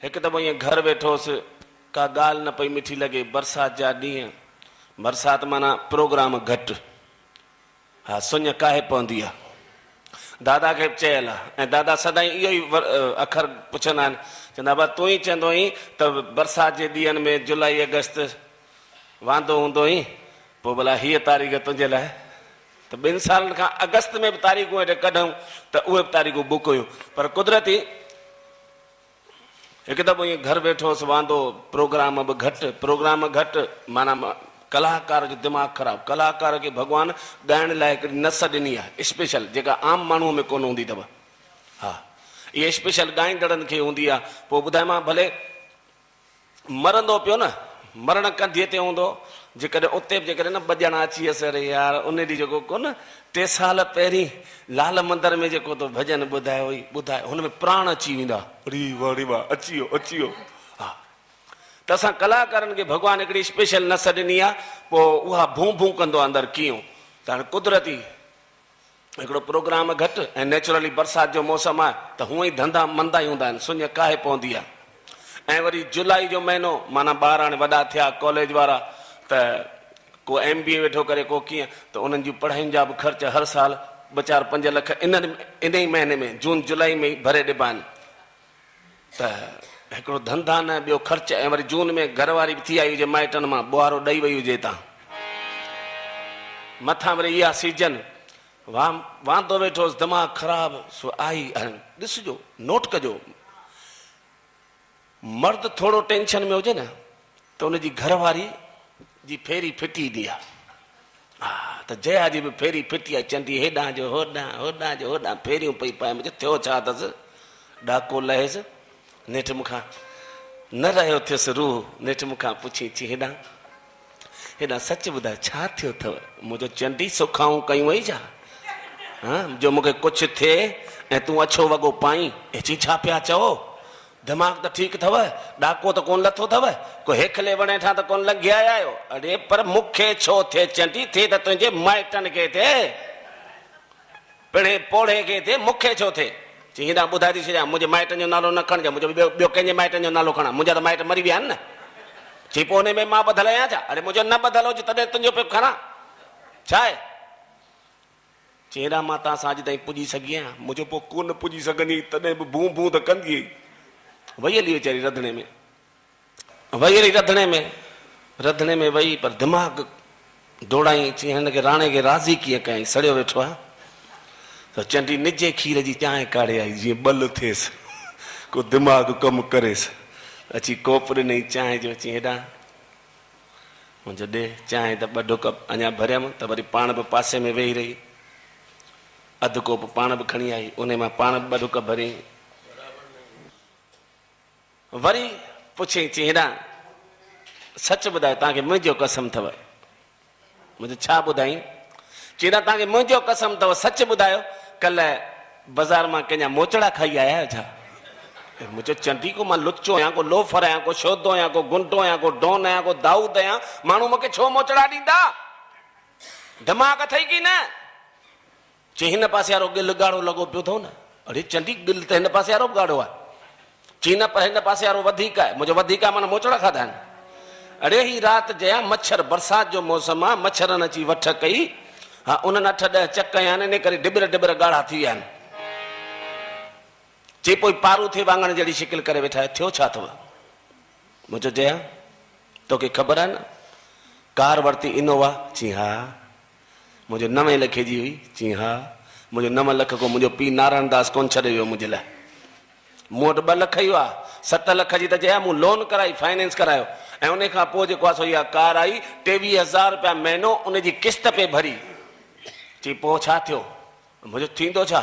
एक दफ़ो ईअं घर वेठोसि, का ॻाल्हि न पई मिठी लॻे। बरसाति जा ॾींहं, बरसाति माना प्रोग्राम घटि, हा सुञ काहे पवंदी आहे। दादा खे बि चयल आहे, ऐं दादा सदाईं इहो ई अखर पुछंदा आहिनि, चवंदा बा तूं ई चवंदो हुई त बरसाति जे ॾींहंनि में जुलाई अगस्त वांदो हूंदो हुई, पोइ भला हीअ तारीख़ तुंहिंजे लाइ। त 2 सालनि खां अगस्त में बि तारीख़ूं हेॾे कढूं त उहे बि तारीख़ूं बुक हुयूं, पर कुदरती हिकु दफ़ो ईअं घर वेठो हुउसि वांदो, प्रोग्राम बि घटि, प्रोग्राम घटि माना कलाकार जो दिमाग़ ख़राबु। कलाकार खे भॻवानु ॻाइण लाइ हिकिड़ी नस ॾिनी आहे स्पेशल, जेका आम माण्हूअ में कोन हूंदी अथव। हा इहा स्पेशल ॻाईंदड़नि खे हूंदी आहे। पोइ ॿुधाए मां भले मरंदो पियो न, मरण कंधीअ ते हूंदो, जेकॾहिं उते बि जेकॾहिं न बॼण अची वियसि, अरे यार उन ॾींहुं जेको कोन 3 साल पहिरीं लाल मंदर में जेको तो भॼन ॿुधायो हुई, ॿुधाए हुन में प्राण अची वेंदा, अरे वाह अची वियो अची वियो। हा त असां कलाकारनि खे भॻवानु हिकिड़ी स्पेशल नस ॾिनी आहे, पोइ उहा भूं भूं कंदो आहे अंदरि कीअं। त हाणे कुदरती हिकिड़ो प्रोग्राम घटि ऐं नेचुरली बरसाति जो मौसम आहे, त हूअं ई धंधा मंदा ई हूंदा आहिनि, सुञ काहे पवंदी आहे। ऐं वरी जुलाई जो महीनो माना ॿार हाणे वॾा थिया कॉलेज वारा, त को MBA वेठो करे, को कीअं, त उन्हनि जूं पढ़ाइयुनि जा बि ख़र्च हर साल 4-5 लख इन ई महीने में जून जुलाई में ई भरे ॾिबा आहिनि। त हिकिड़ो धंधा न, ॿियो ख़र्च, ऐं वरी जून में घरवारी बि थी आई हुजे माइटनि मां, ॿुहारो ॾेई वई हुजे हितां, मथां वरी इहा सीजन वांदो वेठोसि, दिमाग़ ख़राबु सो आई। ॾिसजो, नोट कजो, मर्द थोरो टेंशन में हुजे न त उनजी घरवारी जी फेरी फिटी ईंदी आहे। हा त जया जी बि फेरी फिटी आहे, चवंदी हेॾां जो होॾां, होॾां जो होॾां फेरियूं पई पाए। मुंहिंजो थियो छा अथसि, ॾाको लहेसि, नेठि मूंखां न रहियो थियसि रूह, नेठि मूंखां पुछी चई हेॾां हेॾां सच ॿुधाए छा थियो अथव। मुंहिंजो चंडी सुखाऊं कयूं वई छा, हा जो मूंखे कुझु थिए ऐं तूं अछो वॻो पाई, चई छा पिया चओ, दिमाग़ त ठीकु अथव, ॾाको त कोन लथो अथव, को हेखले वणे ठा त कोन लंघे आया आहियो। अरे पर मूंखे छो थिए चंडी, थिए त तुंहिंजे माइटनि खे थिए, पिणे पोड़े खे थिए, मूंखे छो थिए। चई हेॾां ॿुधाए थी छॾियां, मुंहिंजे माइटनि जो नालो न खणिजां, मुंहिंजो ॿियो कंहिंजे माइटनि जो नालो खणां, मुंहिंजा त माइट मरी विया आहिनि न। चई पोइ हुन में मां ॿधल आहियां छा, अरे मुंहिंजो न ॿधल हुजे तॾहिं तुंहिंजो पियो खणां, छा आहे। चई हेॾां मां तव्हां सां अॼु ताईं पुॼी सघी आहियां, मुंहिंजो पोइ कोन पुॼी सघंदी, तॾहिं बि भूं भूं त कंदी। वई हली वीचारी रंधिणे में, वई हली रंधिणे में वई, पर दिमाग़ दौड़ाई। चई हिनखे राणे खे राज़ी कीअं कयईं, सड़ियो वेठो आहे। त चंडी निजे खीर जी चांहि काढ़े आई, जीअं बल थिएसि, को दिमाग़ कमु करेसि। अची कोप ॾिनई चांहि जो, चई हेॾां मुंहिंजो ॾे चांहि त 2 ढुक अञा भरियमि, त वरी पाण बि पासे में वेही रही, अधु कोप पाण बि खणी आई, उन मां पाण बि 2 ढुक भरी। वरी पुछई, चई हेॾां सच ॿुधायो, तव्हांखे मुंहिंजो कसम अथव। मुंहिंजो छा ॿुधाई, चई हेॾां तव्हांखे मुंहिंजो कसम अथव, सच ॿुधायो, कल्ह बाज़ार मां कंहिंजा मोचड़ा खाई आया आहियो छा। मुंहिंजो चंडी को मां लुचो आहियां, को लोफर आहियां, को शोधो आहियां, को गुंडो आहियां, को डॉन आहियां, को दाऊद आहियां, माण्हू मूंखे छो मोचड़ा ॾींदा, दिमाग़ अथई की न। चई हिन पासे वारो गिल ॻाढ़ो लॻो पियो अथव न। अरे चंडी गिल त हिन पासे वारो बि ॻाढ़ो आहे। चई न पर हिन पासे वारो वधीक आहे, मुंहिंजो वधीक आहे माना मोचड़ा खाधा आहिनि। अरे ही राति जया मच्छर, बरसाति जो मौसम आहे, मच्छरनि अची वठ कई, हा उन्हनि 8-10 चक आहिनि, इन करे डिबर डिबर ॻाढ़ा थी विया आहिनि। चई पोइ पारू थिए वांगण जहिड़ी शिकिल करे वेठा, थियो छा अथव। मुंहिंजो जया तोखे ख़बर आहे न, कार वरिती इनोवा, चई हा। मुंहिंजो 9 लखे जी हुई, चई हा। मुंहिंजो 9 लख को मुंहिंजो पीउ नारायण दास कोन छॾे वियो मुंहिंजे लाइ, मूं वटि 2 लख ई हुआ, 7 लख जी त जया मूं लोन कराई, फाइनेंस करायो, ऐं उन खां पोइ जेको आहे सो इहा कार आई, 23,000 रुपया महीनो उनजी किस्त पे भरी। चई पोइ छा थियो, मुंहिंजो थींदो छा,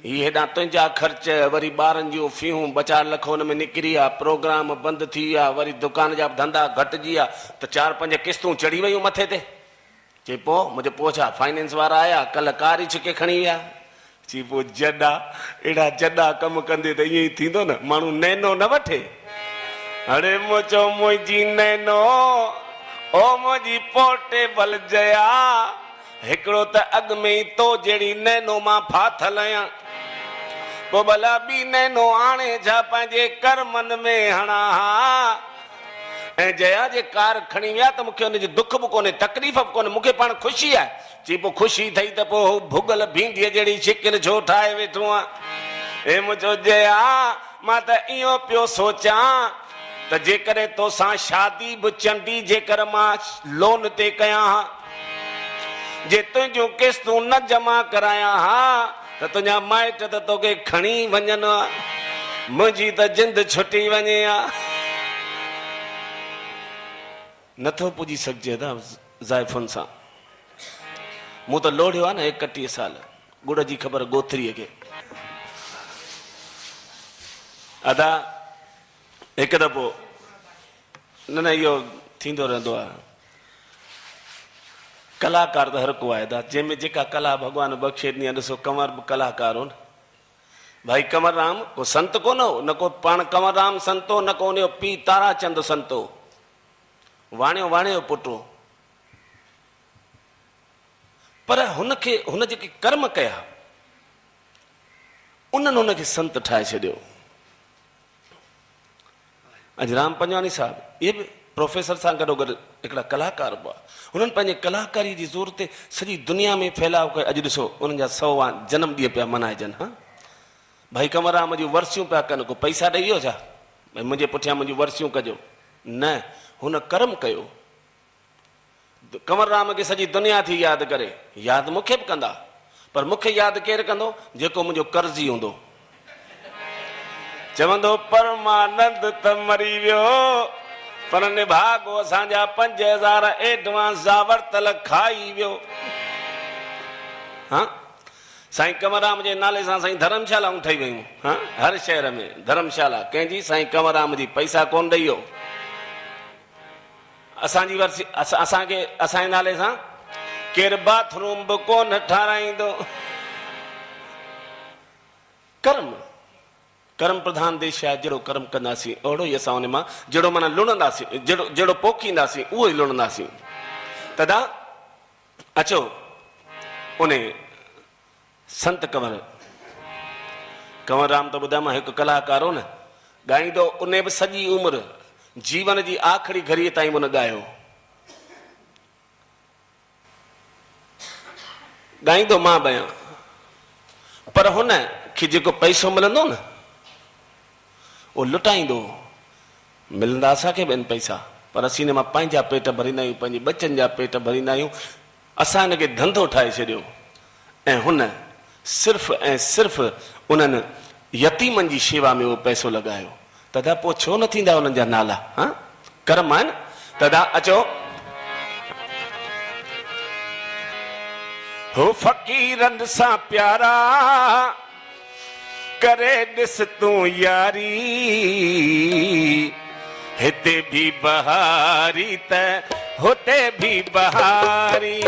हीअ हेॾां तुंहिंजा ख़र्च, वरी ॿारनि जूं फीहूं 2-4 लख हुन में निकिरी विया, प्रोग्राम बंदि थी विया, वरी दुकान जा धंधा घटिजी विया, त 4-5 किस्तूं चढ़ी वियूं मथे ते। चई पोइ मुंहिंजो पोइ छा, फाइनेंस वारा आया, कल्ह कार ई छिके खणी विया। चई पोइ जॾा अहिड़ा जॾा कमु कंदे त ईअं ई थींदो न, माण्हू नैनो न वठे। अरे मुंहिंजो मुंहिंजी नैनो ओ मुंहिंजी पोर्टेबल जया, हिकिड़ो त अॻु में ई तो जहिड़ी नैनो मां फाथल आहियां, पो भला बी नैनो आणे छा पंहिंजे कर्मनि में हणा ऐं जया जे कार खणी विया त मूंखे हुनजी दुख बि कोन्हे तकलीफ़ बि कोन्हे मूंखे पाण ख़ुशी आहे चई पोइ ख़ुशी ठही त पोइ भुगल भींडीअ जहिड़ी शिकिल छो ठाहे वेठो आहे हे मुंहिंजो जया मां त इहो पियो सोचां त जेकॾहिं तोसां शादी बि चंडी जेकर मां लोन ते कयां हा जे तुंहिंजूं किस्तूं न जमा करायां हा त तुंहिंजा माइट त तोखे खणी वञनि मुंहिंजी त जिंद छुटी वञे हा नथो पुॼी सघिजे था ज़ाइफ़ुनि सां मूं त लोढ़ियो आहे न 31 साल गुड़ जी ख़बर गोथरीअ खे अदा हिकु दफ़ो न इहो थींदो रहंदो आहे कलाकार त हर को आहे दा जंहिंमें जेका कला भॻवान बख़्शे ॾिनी आहे ॾिसो कंवर बि कलाकार हो न भाई कंवर राम को संत कोन हो न को पाण कंवर राम संतो न को उनजो पीउ ताराचंद संतो वाणियो पुटो पर हुनखे हुन जेके कर्म कया उन्हनि हुनखे संत ठाहे छॾियो अॼु राम पंजवानी साहब इहे बि प्रोफेसर सां गॾोगॾु हिकिड़ा कलाकार बि हुननि पंहिंजे कलाकारी जी ज़ोर ते सॼी दुनिया में फैलाव कयो अॼु ॾिसो उन्हनि जा 100 जनम ॾींहं पिया मल्हाइजनि हा भाई कंवरराम जूं वर्सियूं पिया कनि को पैसा ॾेई वियो छा भई मुंहिंजे पुठियां मुंहिंजूं वर्सियूं कजो न हुन कर्म कयो कंवरराम खे सॼी दुनिया थी यादि करे यादि मूंखे बि कंदा पर मूंखे यादि केरु कंदो जेको मुंहिंजो कर्ज़ी हूंदो चवंदो परमानंद त मरी वियो पर निभागो असांजा 5000 एडवांस जा वरतल खाई वियो हा साईं कंवरराम जे नाले सां साईं धर्मशालाऊं ठही वयूं हा हर शहर में धर्मशाला कंहिंजी साईं कंवरराम जी पैसा कोन ॾेई वियो असांजी वर्सी असांखे असांजे नाले सां केरु बाथरूम बि कोन ठाराईंदो कर्म प्रधान देश आहे जहिड़ो कर्म कंदासीं ओड़ो ई असां उन मां जहिड़ो माना लुणंदासीं जहिड़ो पोखींदासीं उहो ई लुणंदासीं तदा अचो उन संत कंवरराम त ॿुधां मां हिकु कलाकार हो न ॻाईंदो उन बि सॼी उमिरि जीवन जी आख़िरी घड़ीअ ताईं उन ॻायो ॻाईंदो मां बयां पर हुन खे जेको पैसो मिलंदो न उहो लुटाईंदो मिलंदा असांखे बि आहिनि पैसा पर असीं हिन मां पंहिंजा पेट भरींदा आहियूं पंहिंजे बचनि जा पेट भरींदा आहियूं असां हिनखे धंधो ठाहे छॾियो ऐं हुन सिर्फ़ु ऐं सिर्फ़ु उन्हनि यतीमनि जी शेवा में उहो पैसो लॻायो तदा पोइ छो न थींदा उन्हनि जा नाला हा कर्म आहिनि तदा अचो हो फ़क़ीरनि सां प्यारा करे ॾिस तूं यारी हिते भी बहारी त हुते भी बहारी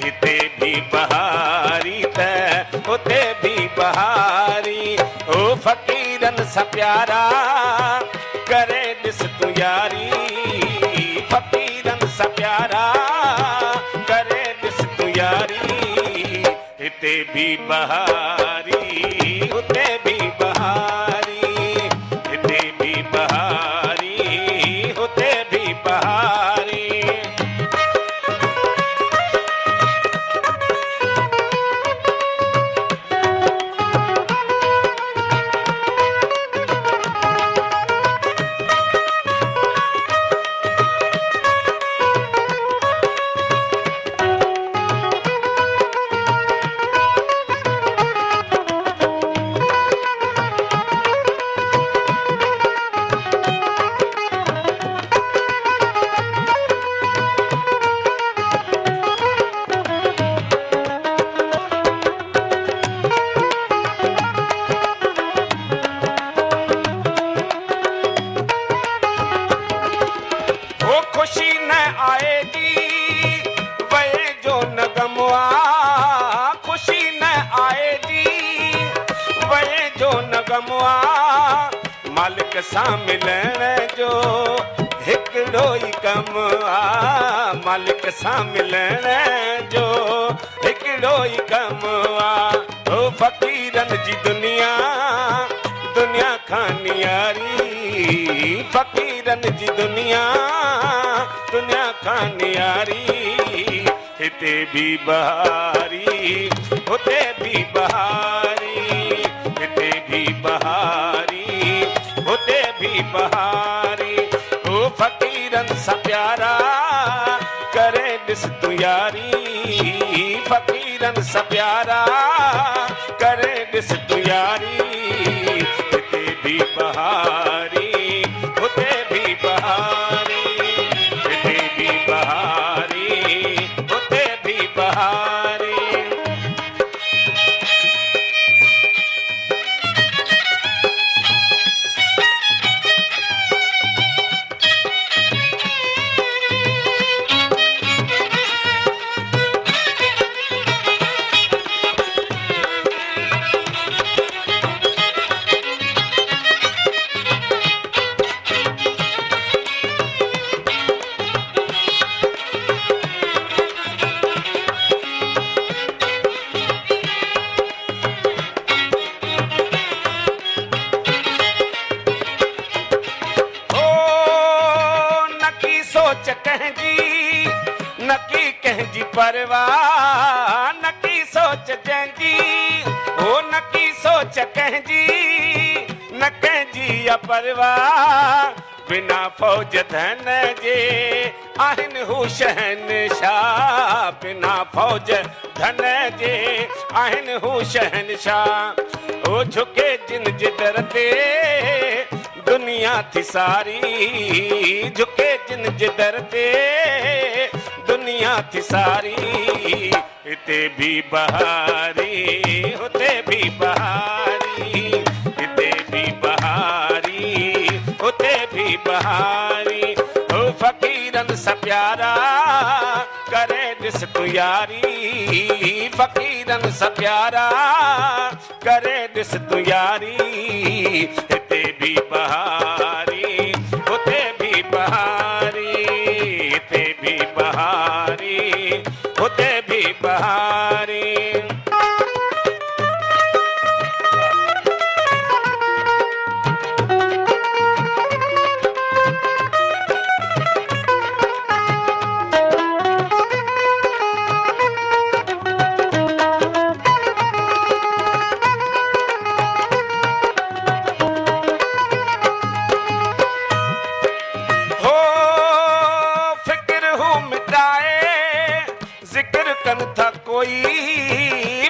हिते भी बहारी त हुते भी बहारी ओ फ़क़ीरनि सां प्यारा करे ॾिस तूं यारी फ़क़ीरनि सां प्यारा करे ॾिस तूं यारी हिते भी बहारी हुते भी बहारी हिते भी बहारी हुते भी बहारी मालिक सां मिलण जो हिकिड़ो ई कमु आहे मालिक सां मिलण जो हिकिड़ो ई कमु आहे ओ फ़क़ीरन जी दुनिया दुनिया खानियारी फ़क़ीरन जी दुनिया दुनिया खानियारी हिते भी बहारी हुते भी बहारी हिते भी बहारी हुते भी बहारी ओ फ़क़ीरन सां प्यारा करे ॾिस तूं यारी फ़क़ीरन सां प्यारा करे ॾिस तूं यारी हिते भी बहारी हुते भी बहारी हिते भी बहारी हुते भी बहारी नकी कंहिंजी परवाह नकी सोच जंहिंजी ओ नकी सोच कंहिंजी न कंहिंजी परवाह बिना फौज धन जे आहिनि हू शहनशाह बिना फौज धन जे आहिनि हू शहनशाह ओ झुके जिन जे दर ते दुनिया थी सारी झुके जिन जे दर ते दुनिया थी सारी हिते भी बहारी हुते भी बहारी हिते भी बहारी हुते भी बहारी ओ फ़क़ीरन सां प्यारा करे ॾिस तूं यारी फ़क़ीरन सां प्यारा करे ॾिस तूं यारी हिते भी बहारी हुते भी बहारी हिते भी बहारी हुते भी बहारी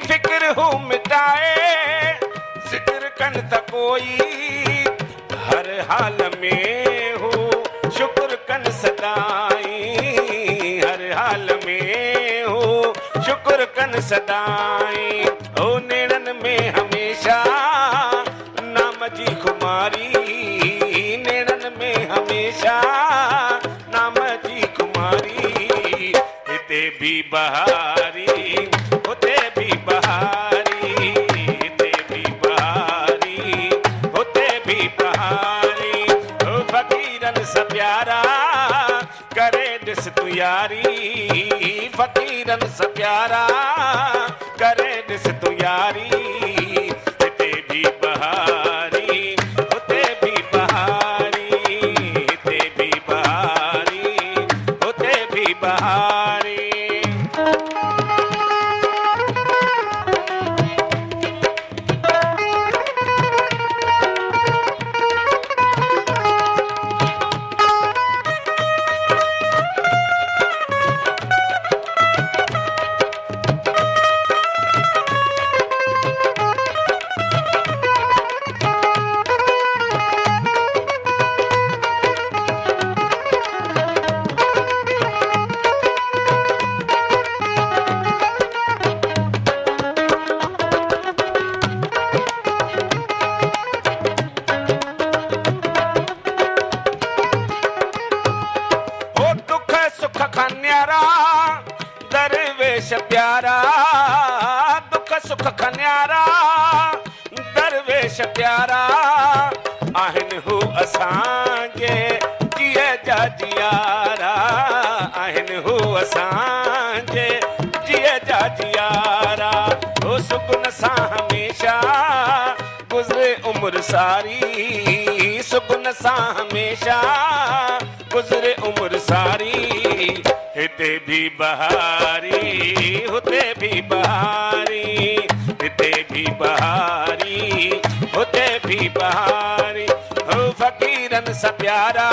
फिक्र हूँ मिटाए जिक्र कन त कोई हर हाल में हूँ शुक्र कन सदाई हर हाल में हूँ शुक्र कन सदाई ओ नेड़न में हमेशा नाम जी खुमारी नेड़न में हमेशा नाम जी खुमारी हिते भी बहारी हुते भी बहारी हिते भी बहारी हुते भी बहारी ओ फ़क़ीरन सां प्यारा करे ॾिस तूं यारी फ़क़ीरन सां प्यारा करे ॾिस तूं यारी हिते भी बहारी हुते भी बहारी हिते भी बहारी हुते भी बहारी दरवेश प्यारा दुख सुख खन्यारा दरवेश प्यारा आहिनि हू असांजे जिए जा जियारा आहिनि हू असांजे जिए जा जियारा ओ सुख सुगुन सां हमेशा गुज़रे उम्र सारी सुगुन सां हमेशा गुज़रे उम्र सारी हिते भी बहारी हुते भी बहारी हिते भी बहारी हुते भी बहारी हो फ़क़ीरनि सां प्यारा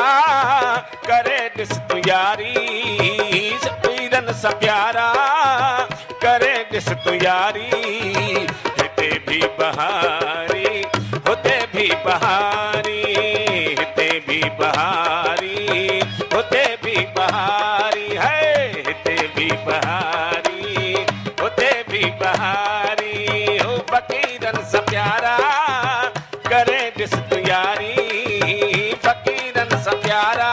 करे ॾिस तूं यारी फ़क़ीरनि सां प्यारा करे ॾिस तूं यारी हिते भी बहारी हुते भी बहारी हिते भी बहारी हुते भी बहारी है हिते भी बहारी हुते भी बहारी हो फ़क़ीरनि सां प्यारा करे ॾिस तूं यारी फ़क़ीरनि सां प्यारा